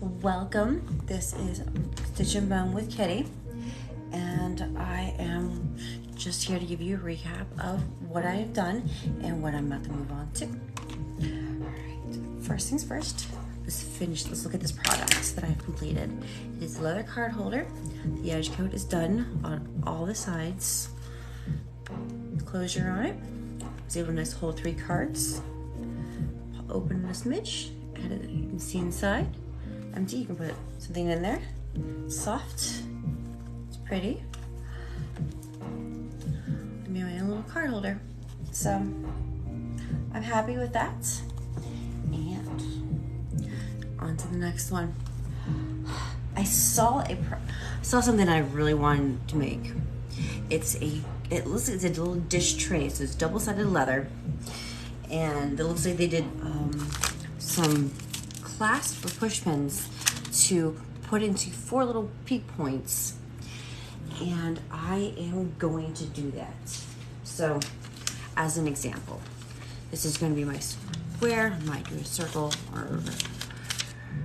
Welcome. This is Stitch and Bone with Kitti, and I am just here to give you a recap of what I have done and what I'm about to move on to. Alright, first things first, let's look at this product that I've completed. It is a leather card holder. The edge coat is done on all the sides. Closure on it. I was able to nice hold 3 cards. I'll open a smidge, and you can see inside. Empty, you can put something in there. Soft, it's pretty. I made my own little card holder. So, I'm happy with that. And on to the next one. I saw something I really wanted to make. It looks like it's a little dish tray, so it's double-sided leather. And it looks like they did some clasp or push pins to put into 4 little peak points, and I am going to do that. So as an example, this is going to be my square. I might do a circle or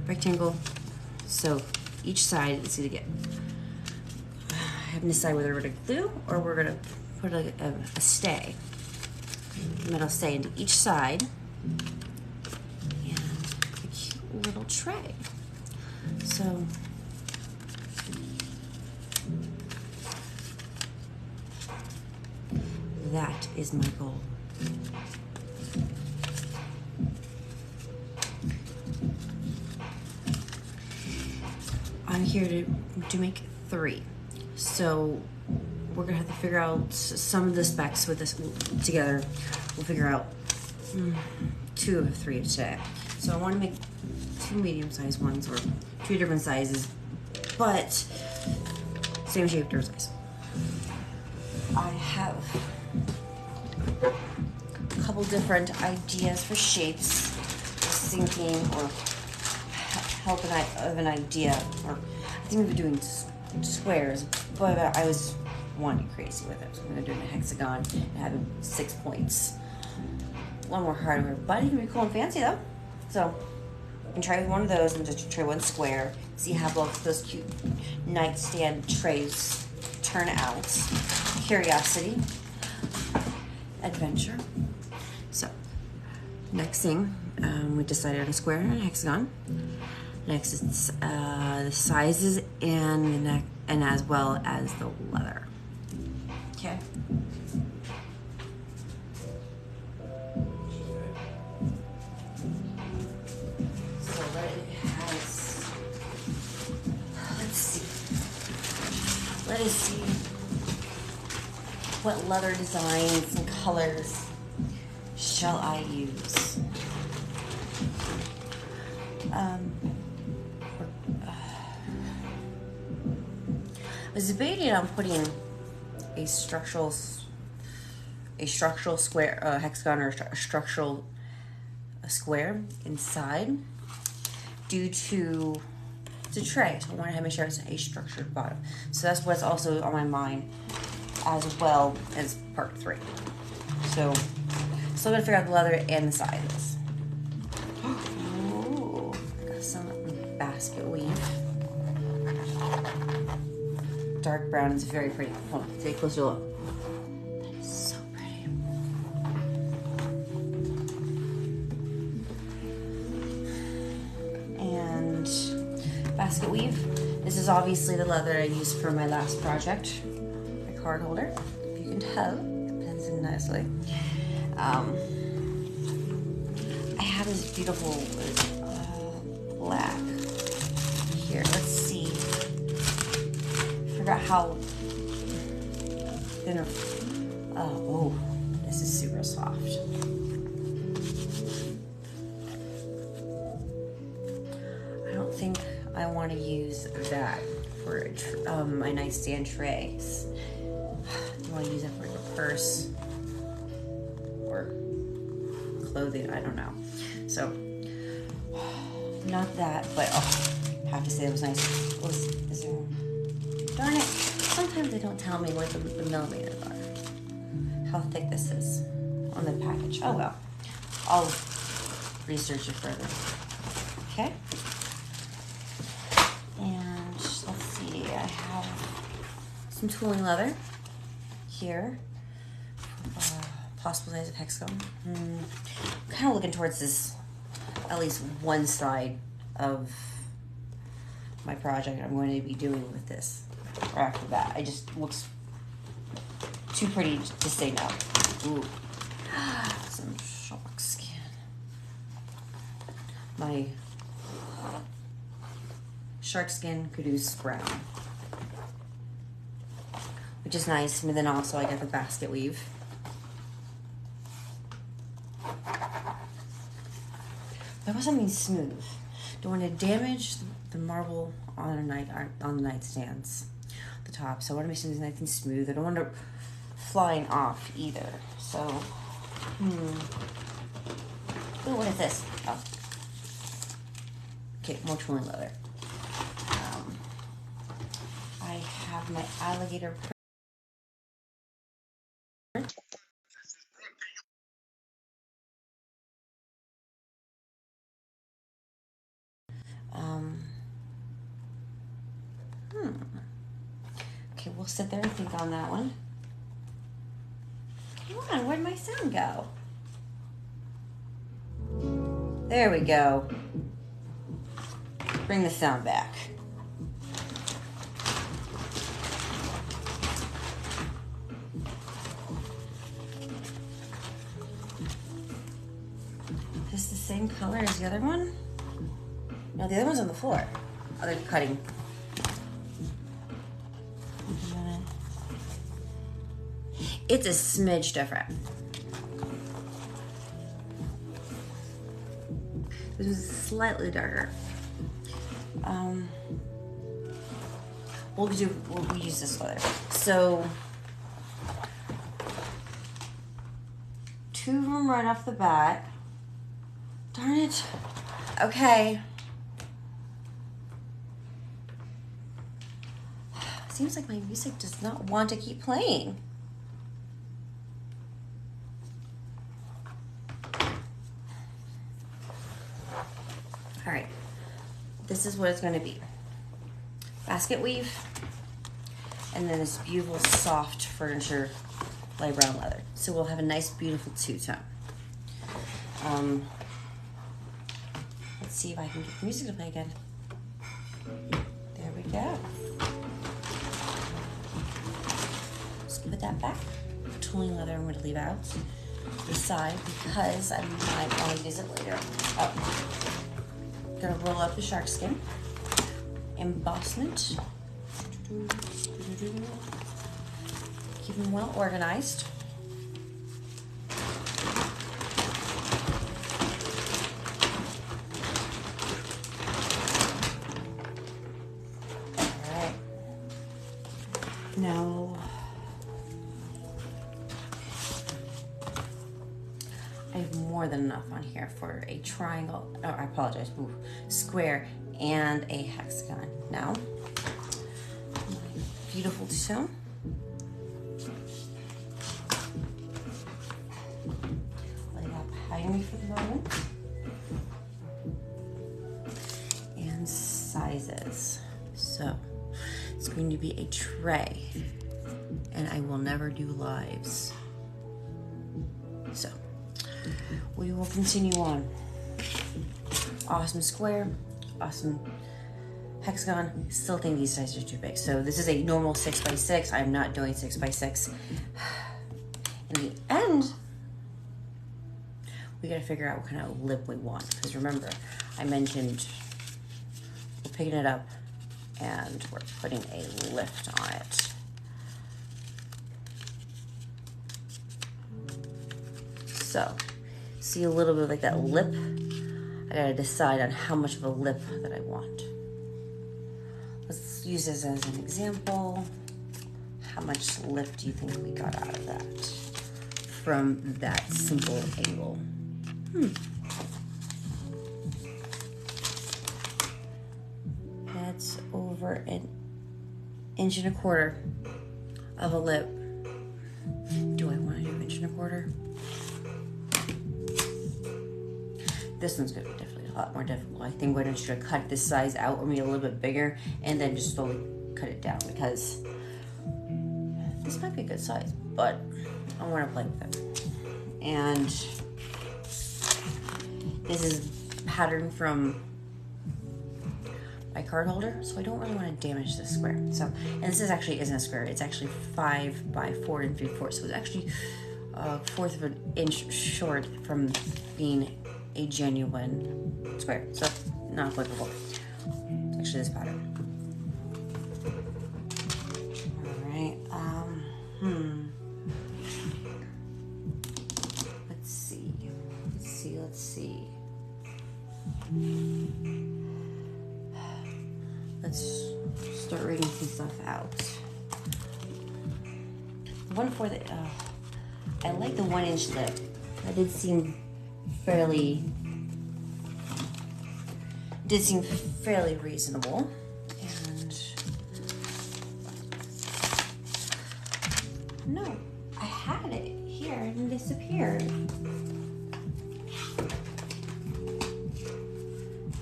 rectangle. So each side is going to get, I have to decide whether we're going to glue or we're going to put a stay, metal stay into each side. Little tray. So that is my goal. I'm here to make 3. So we're gonna have to figure out some of the specs with this together. We'll figure out 2 of 3 today. So I want to make 2 medium-sized ones, or 2 different sizes, but same shape, different size. I have a couple different ideas for shapes, thinking or help of an idea, or I think we've been doing squares, but I was wanting crazy with it. So I'm going to do a hexagon and having 6 points. One more hardware, but it can be cool and fancy though. So you can try one of those and just try one square. See how both those cute nightstand trays turn out. Curiosity, adventure. So next thing, we decided on a square and a hexagon. Next is the sizes and the neck, and as well as the leather. Okay. Let us see what leather designs and colors shall I use. I was debating on putting a structural square, hexagon, or a structural square inside due to it's a tray, so I want to make sure it's an A-structured bottom. So that's what's also on my mind, as well as part 3. So still gonna figure out the leather and the sizes. Ooh, got some basket weave. Dark brown is very pretty. Hold on, take a closer look. That is so pretty. And basket weave. This is obviously the leather I used for my last project, my card holder. If you can tell, it blends in nicely. I have this beautiful black here. Let's see. I forgot how thin. Oh, this is super soft. I don't think I want to use that for my nightstand trays. Do I want to use it for a purse or clothing? I don't know. So, not that, but I have to say it was nice. Is there? Darn it! Sometimes they don't tell me what the millimeters are. How thick this is on the package. Oh well. I'll research it further. Okay. some tooling leather here. Possible size of hexagon. Kind of looking towards this, at least one side of my project I'm going to be doing with this. Or after that, it just looks too pretty to say no. Ooh, some shark skin. My shark skin caduce brown, which is nice. And then also I got the basket weave. I want something smooth. Don't want to damage the marble on the nightstands, the top. So I want to make something nice and smooth. I don't want it flying off either. So, Ooh, what is this? Oh, okay, more tooling leather. I have my alligator print. Okay, we'll sit there and think on that one. Come on, where'd my sound go? There we go. Bring the sound back. Is this the same color as the other one? No, the other one's on the floor. Oh, they're cutting. It's a smidge different. This is slightly darker. We'll use this leather. So 2 of them right off the bat. Darn it. Okay. Seems like my music does not want to keep playing. All right, this is what it's going to be. Basket weave, and then this beautiful soft furniture light brown leather. So we'll have a nice beautiful two-tone. Let's see if I can get the music to play again. There we go. Just put that back. Tooling leather I'm going to leave out the side because I might want to use it later. Oh. Gonna roll up the shark skin. Embossment. Keep them well organized. All right. Now, I have more than enough on here for a triangle, oh, I apologize, ooh, square and a hexagon. Now, my beautiful two-tone. Lay that behind me for the moment. And sizes. So, it's going to be a tray, and I will never do lives. So, we will continue on. Awesome square, awesome hexagon. Still think these sizes are too big. So this is a normal 6x6. I'm not doing 6x6. In the end, we gotta figure out what kind of lip we want. Because remember, I mentioned we're picking it up and we're putting a lift on it. So, see a little bit of like that lip. I gotta decide on how much of a lip that I want. Let's use this as an example. How much lip do you think we got out of that from that simple angle? That's over 1.25 inches of a lip. Do I want to do 1.25 inches? This one's gonna be definitely a lot more difficult. I think we're gonna try to cut this size out or maybe a little bit bigger and then just slowly cut it down because this might be a good size, but I want to play with it. And this is patterned from my card holder, so I don't really want to damage this square. So, and this is actually isn't a square. It's actually 5 by 4 3/4. So it's actually a fourth of an inch short from being a genuine square. So not applicable. It's actually this pattern. All right. Let's see. Let's start reading some stuff out. One for the, I like the 1 inch lip. That did seem fairly reasonable. And no, I had it here and it disappeared.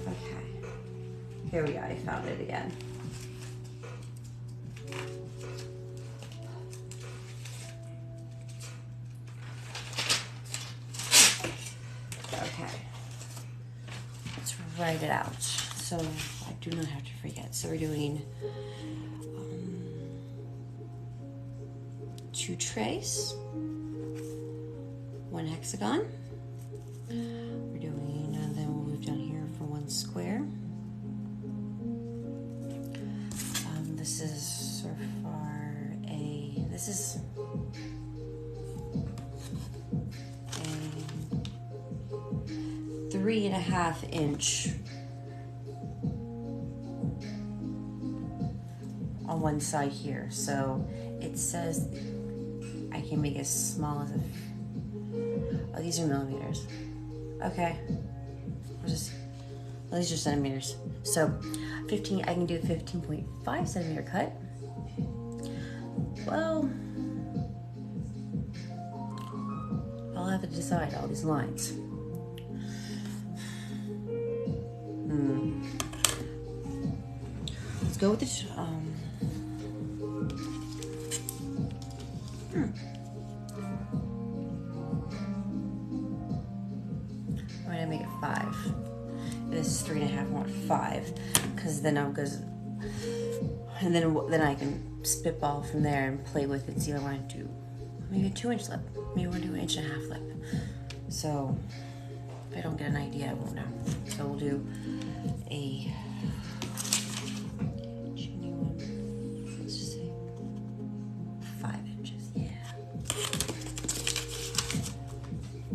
Okay, here we go, I found it again. Write it out so I do not have to forget. So we're doing 2 trays, 1 hexagon. We're doing, and then we'll move down here for 1 square. This is so far this is a 3.5 inch on one side here. So it says I can make as small as oh, these are millimeters. Okay. These are centimeters. So 15, I can do 15.5 centimeter cut. Well, I'll have to decide all these lines. Let's go with this. I'm gonna make it 5. This is 3.5. I want 5 because then and then I can spitball from there and play with it. See, I want to do maybe a 2-inch lip. Maybe I want to do an 1.5 lip. So if I don't get an idea, I won't know. So we'll do a genuine, let's just say 5 inches. Yeah,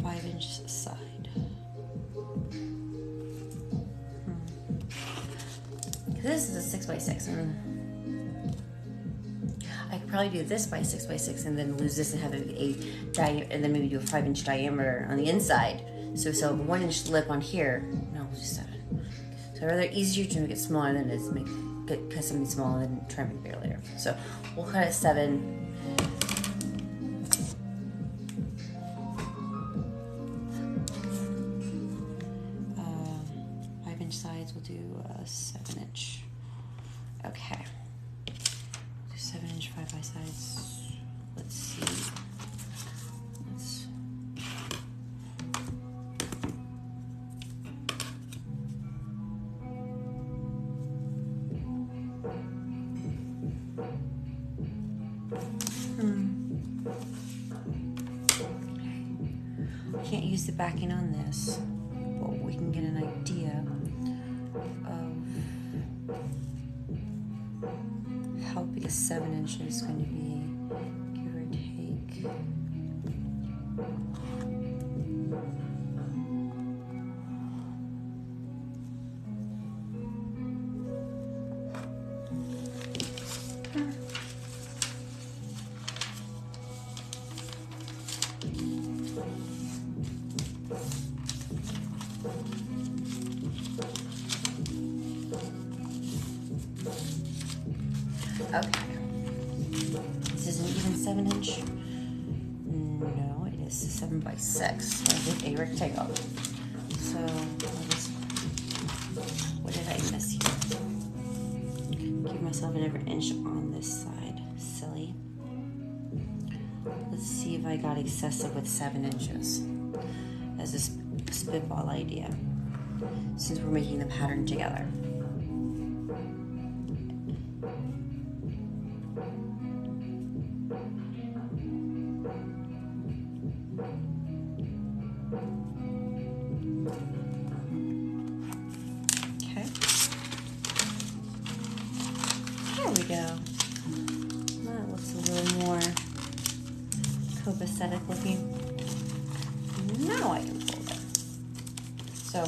5 inches aside. This is a 6x6. I could probably do this by 6x6 and then lose this and have and then maybe do a 5-inch diameter on the inside. So 1-inch lip on here. No, we'll do 7. So I'd rather easier to make it smaller than it is to cut something smaller and then try to make it bigger later. So we'll cut it 7. Sides, we'll do a 7-inch. Okay. Do 7-inch 5 by sides. Let's see. I can't use the backing on this, but we can get an idea how big a 7 inch is going to be, give or take. Okay. This isn't even 7-inch. No, it is 7 by 6. I did a rectangle. So, what did I miss here? Give myself an every inch on this side. Silly. Let's see if I got excessive with 7 inches as a spitball idea, since we're making the pattern together. Okay. There we go. That looks a little more copacetic looking. Now I can fold it. So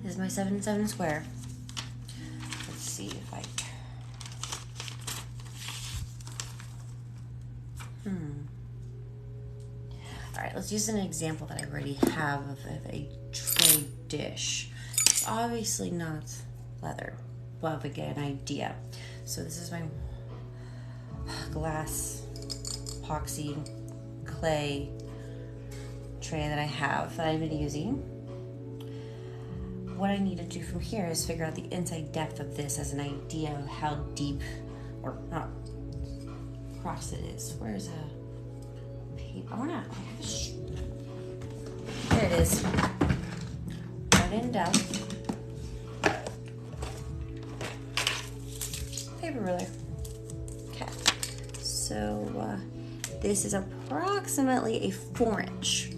this is my 7-7 square. Let's see if I All right, let's use an example that I already have of a tray dish. It's obviously not leather, but we get an idea. So this is my glass epoxy clay tray that I have that I've been using. What I need to do from here is figure out the inside depth of this as an idea of how deep, or not, across it is. Where's a paper? I wanna, there it is. Right in depth. Paper ruler. Okay. So this is approximately a 4-inch.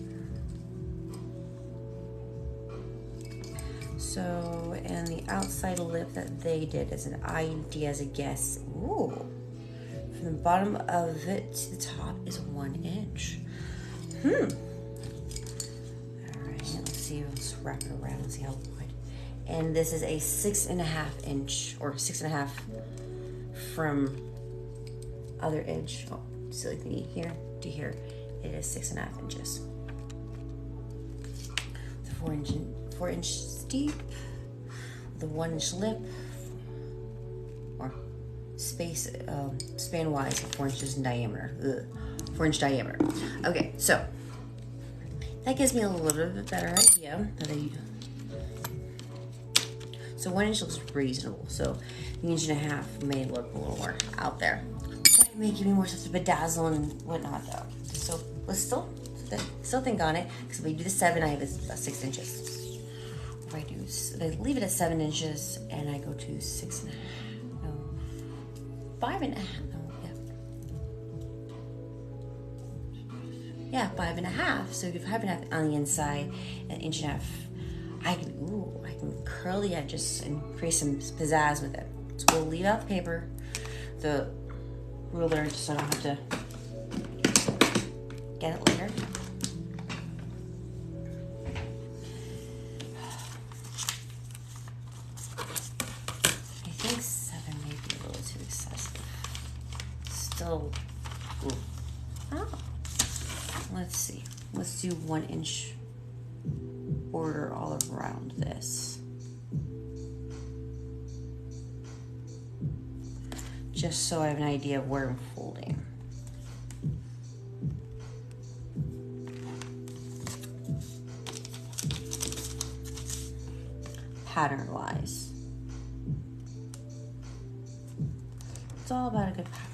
So, and the outside lip that they did is an idea, as a guess. Ooh. From the bottom of it to the top is 1 inch. All right, let's see, let's wrap it around and see how wide. And this is a 6.5 inch, or 6.5 from other edge. Oh, silly thingy, here to here. It is 6.5 inches. The 4 inch deep, the 1 inch lip, or space, span wise, 4 inches in diameter. 4 inch diameter. Okay, so that gives me a little bit better idea. So 1 inch looks reasonable. So the 1.5 inch may look a little more out there. But it may give me more sense of bedazzle and whatnot though. So let's still think on it, because if we do the 7, I have about 6 inches. If I leave it at 7 inches and I go to 6.5, no, 5.5, no, yeah, 5.5. So you have 5.5 on the inside and 1.5 inches. I can curl the edges and create some pizzazz with it. So we'll leave out the paper, the ruler, just so I don't have to get it later. Still, oh, let's see. Let's do 1 inch border all around this, just so I have an idea of where I'm folding. Pattern wise, it's all about a good pattern.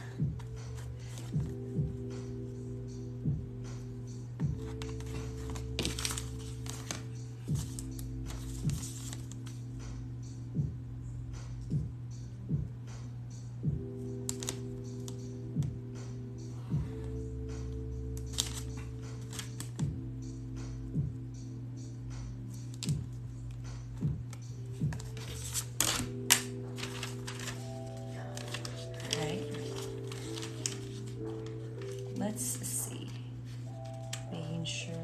Let's see, making sure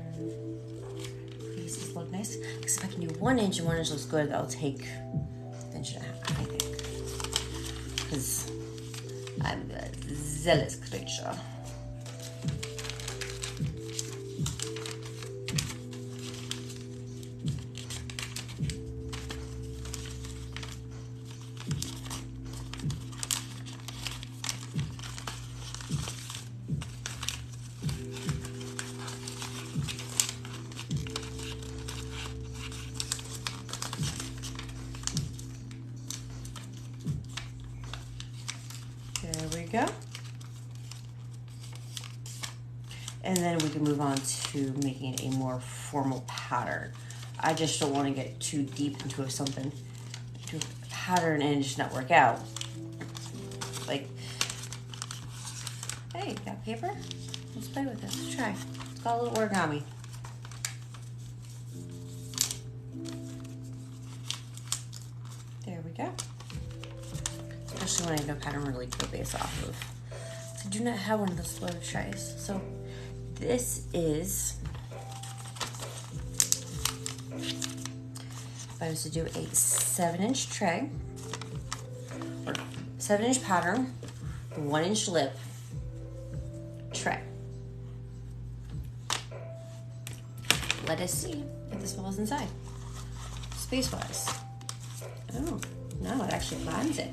pieces look nice, because if I can do 1 inch and 1 inch looks good, I'll take 1.5 inches, I think, because I'm a zealous creature. There we go. And then we can move on to making it a more formal pattern. I just don't want to get too deep into something, to a pattern and just not work out. Like, hey, got paper? Let's play with it. Let's try. It's got a little origami. There we go. Especially when I have no pattern really to base off of. I do not have one of those flow trays. So this is, if I was to do a 7-inch tray, or 7-inch pattern, 1-inch lip tray. Let us see if this falls inside, space-wise. Oh, no, it actually finds it.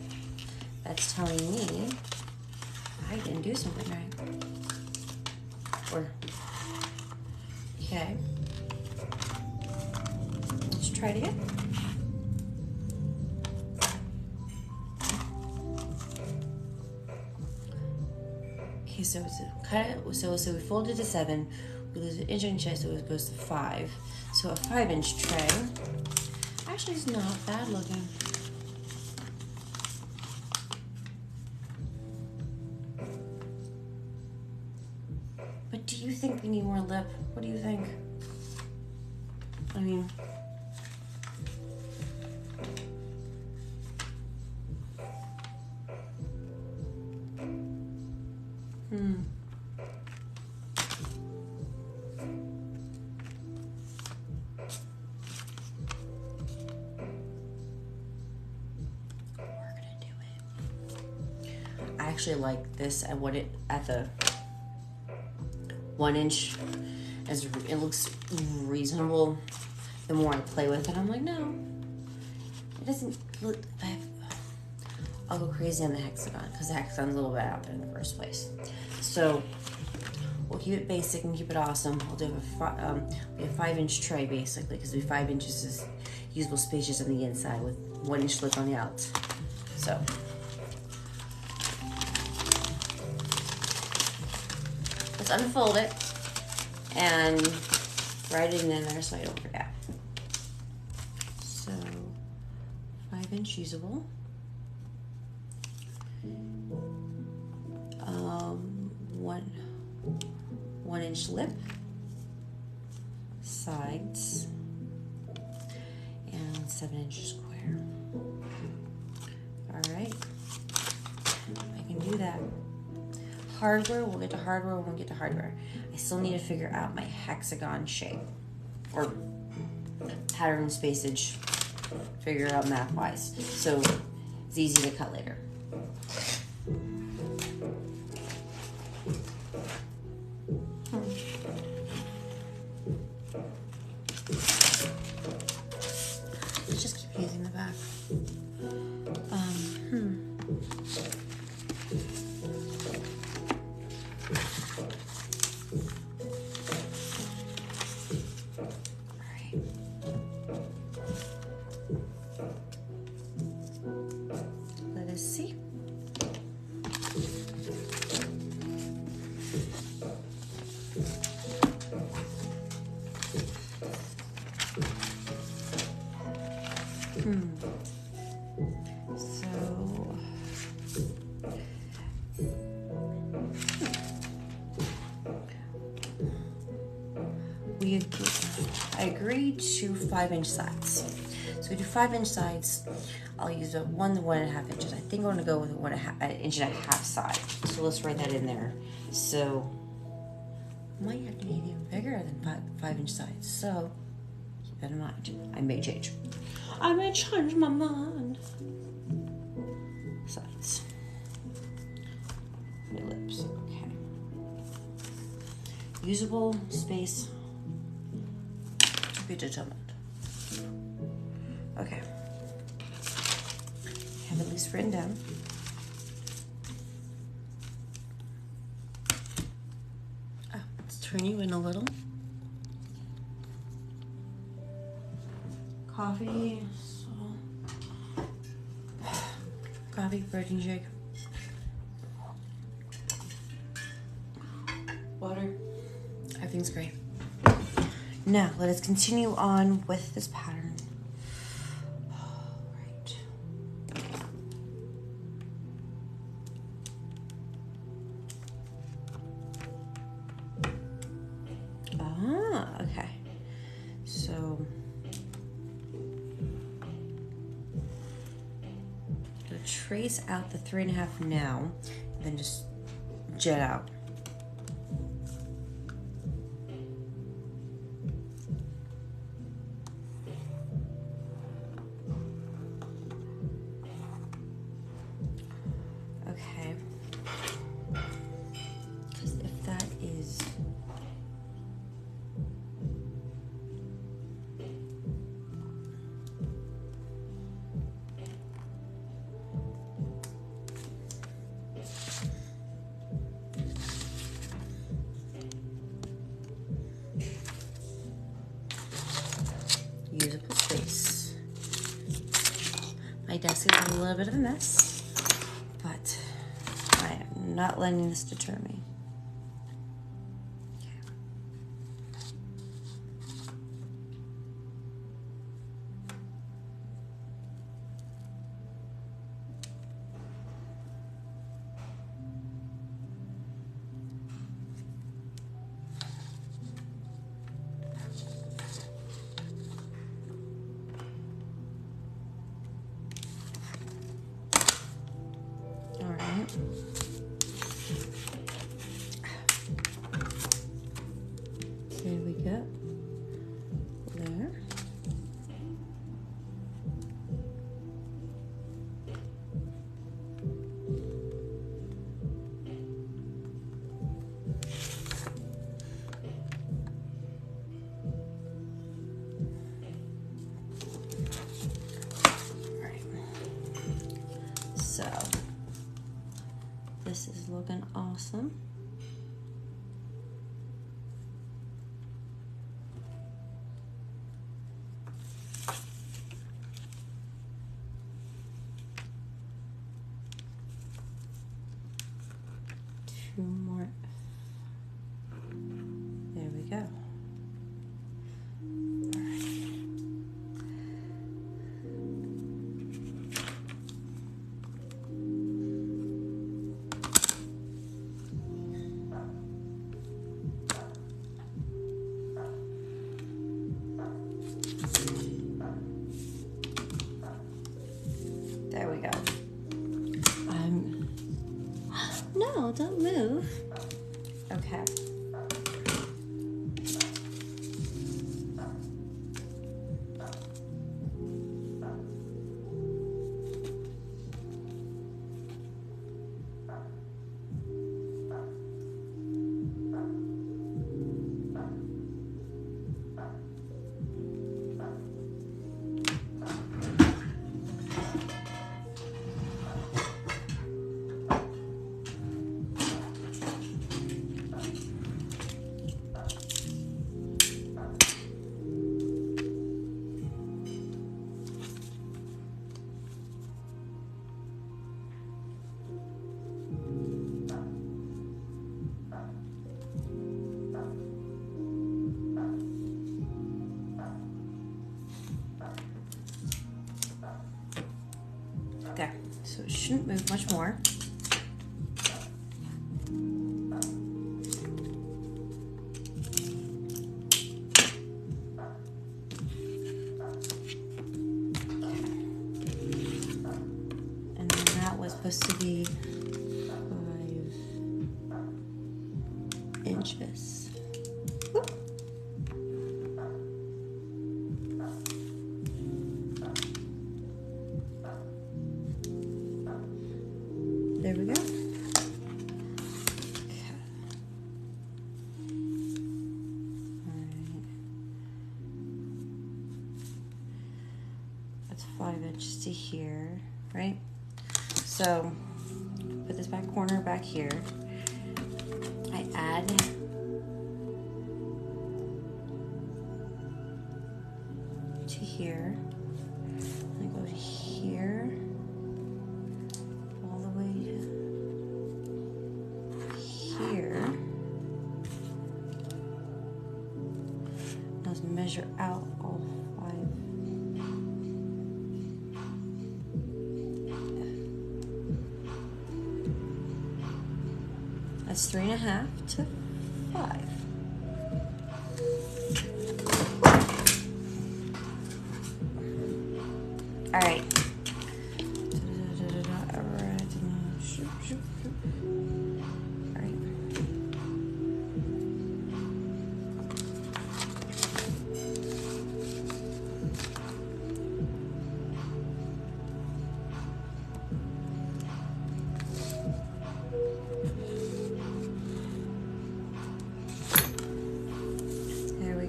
That's telling me I didn't do something right. Or, okay. Let's try it again. Okay, so it's kind of, so we fold it to 7, we lose 1 inch, so it goes to 5. So a 5-inch tray actually is not bad looking. But do you think we need more lip? What do you think? I mean, I actually like this at what it at the 1 inch, as it looks reasonable. The more I play with it, I'm like, no, it doesn't look. I'll go crazy on the hexagon because the hexagon's a little bit out there in the first place. So we'll keep it basic and keep it awesome. We'll do a 5-inch tray basically, because we 5 inches is usable spaces on the inside with 1-inch lip on the outs. So. Let's unfold it and write it in there so I don't forget. So 5-inch usable. 1-inch lip, sides, and 7-inch square. All right, I can do that. Hardware, we'll get to hardware when we get to hardware. I still need to figure out my hexagon shape, or pattern spacage, figure out math-wise. So it's easy to cut later. Let's just keep using the back. Let us see. I agreed to 5-inch sides. So we do 5-inch sides. I'll use a 1.5 inches. I think I'm gonna go with an inch and a half side. So let's write that in there. So might have to be even bigger than 5-inch sides. So keep that in mind. I may change. I may change my mind. Sides. My lips. Okay. Usable space. To be determined. Okay. Have at least written down. Oh, let's turn you in a little. Coffee, coffee, protein shake, water. everything's great. Now, let us continue on with this pattern. All right. Ah, okay. So, to trace out the 3.5 now, and then just jet out. Okay. Because if that is usable space. My desk is a little bit of a mess, but I am not letting this deter me. Here we go. There. All right. So this is looking awesome. Two more. There we go. All right. There we go. No, don't move. Okay. There. So it shouldn't move much more. And then that was supposed to be 5 inches. Whoop. There we go. Okay. All right. That's 5 inches to here, right? So put this back corner back here. I add to here. I go to here. All the way to here. measure out all 5. That's 3.5 to 5. All right.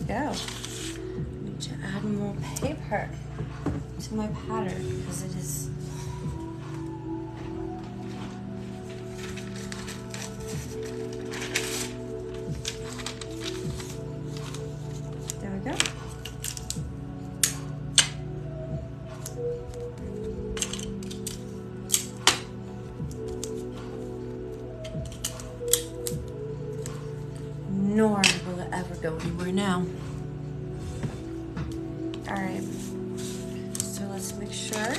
Go. I need to add more paper to my pattern because it is there we go. Nor will it ever go anywhere now. All right, so let's make sure.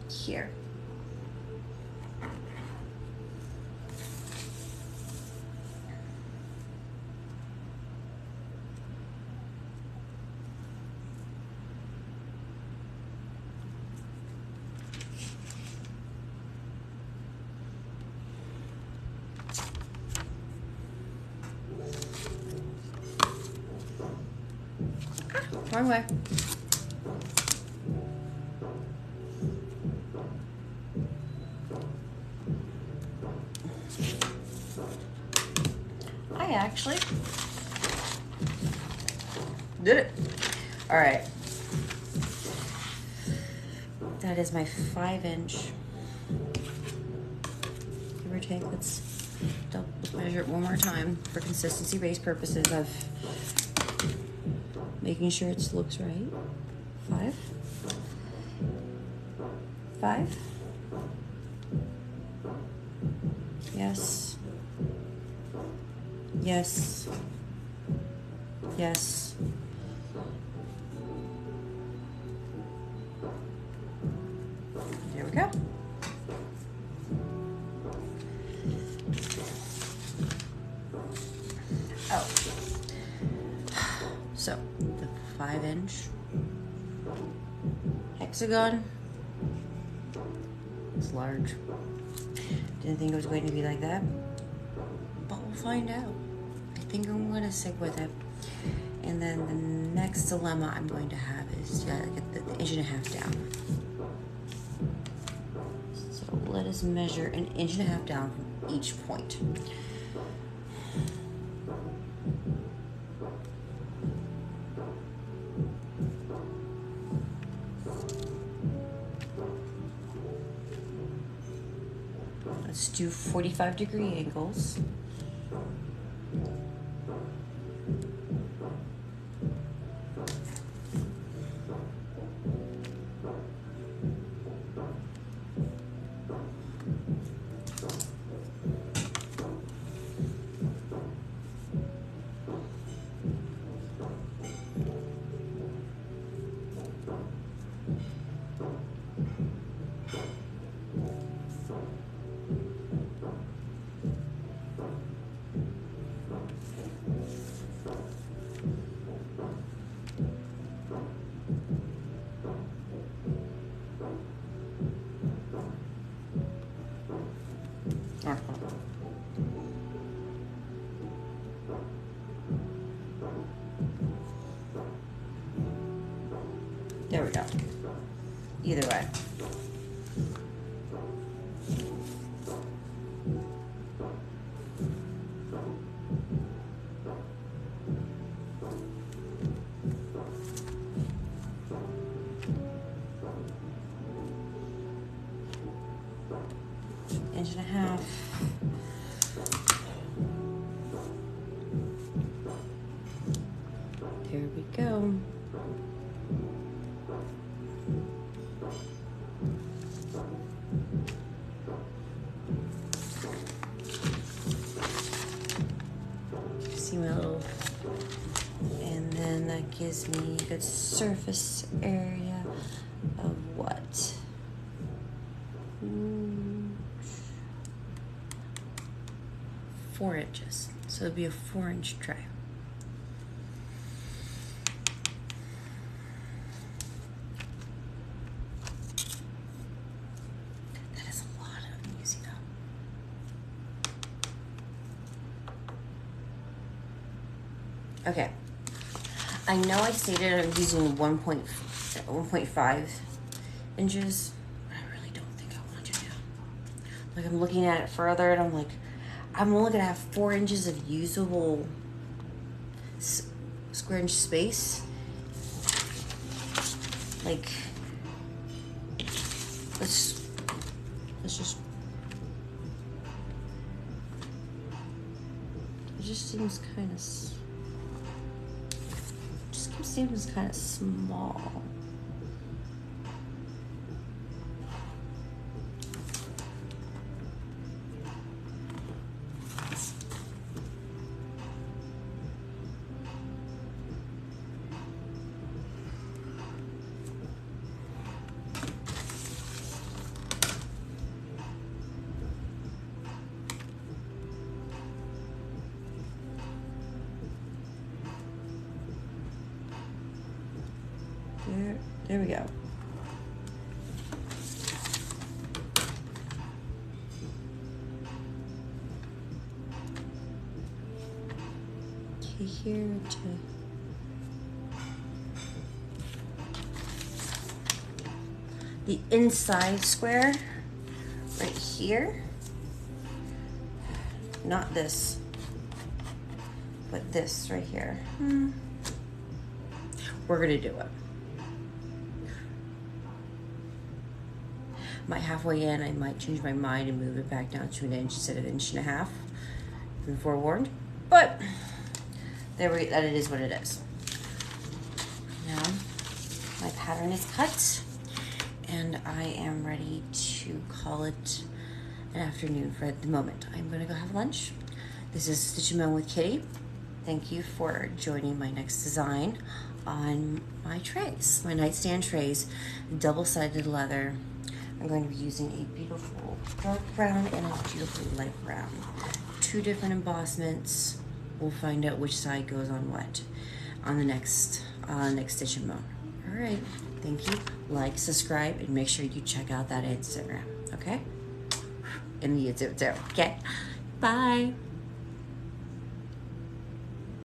Here. Wrong way. I actually did it. All right. That is my 5-inch. Give or take. Let's double measure it one more time for consistency-based purposes of making sure it looks right. 5. 5. Yes. Yes. Yes. There we go. Oh. So, the 5-inch hexagon is large. Didn't think it was going to be like that, but we'll find out. I think I'm going to stick with it. And then the next dilemma I'm going to have is get the 1.5 down. So let us measure an 1.5 down from each point. Let's do 45-degree angles. There we go. Either way. Inch and a half. There we go. see my little, and then that gives me a good surface area of what? 4 inches. So it'll be a 4-inch tray. That is a lot I'm using up. Okay. I know I stated I'm using 1.5 inches. But I really don't think I want to do. Like, I'm looking at it further and I'm like, I'm only gonna have 4 inches of usable square inch space. Like, let's just. It just seems kind of. Just seems kind of small. There we go. Okay, here to the inside square right here. Not this, but this right here. We're gonna do it. Might halfway in, I might change my mind and move it back down to 1 inch instead of 1.5 inches. Been forewarned, but that it is what it is. Now, my pattern is cut, and I am ready to call it an afternoon for the moment. I'm gonna go have lunch. This is Stitch and Moan with Kitti. Thank you for joining my next design on my trays, my nightstand trays, double-sided leather. I'm going to be using a beautiful dark brown and a beautiful light brown. 2 different embossments. We'll find out which side goes on what on the next Stitch and Moan. All right, thank you. Like, subscribe, and make sure you check out that Instagram, okay? And the YouTube too, okay? Bye.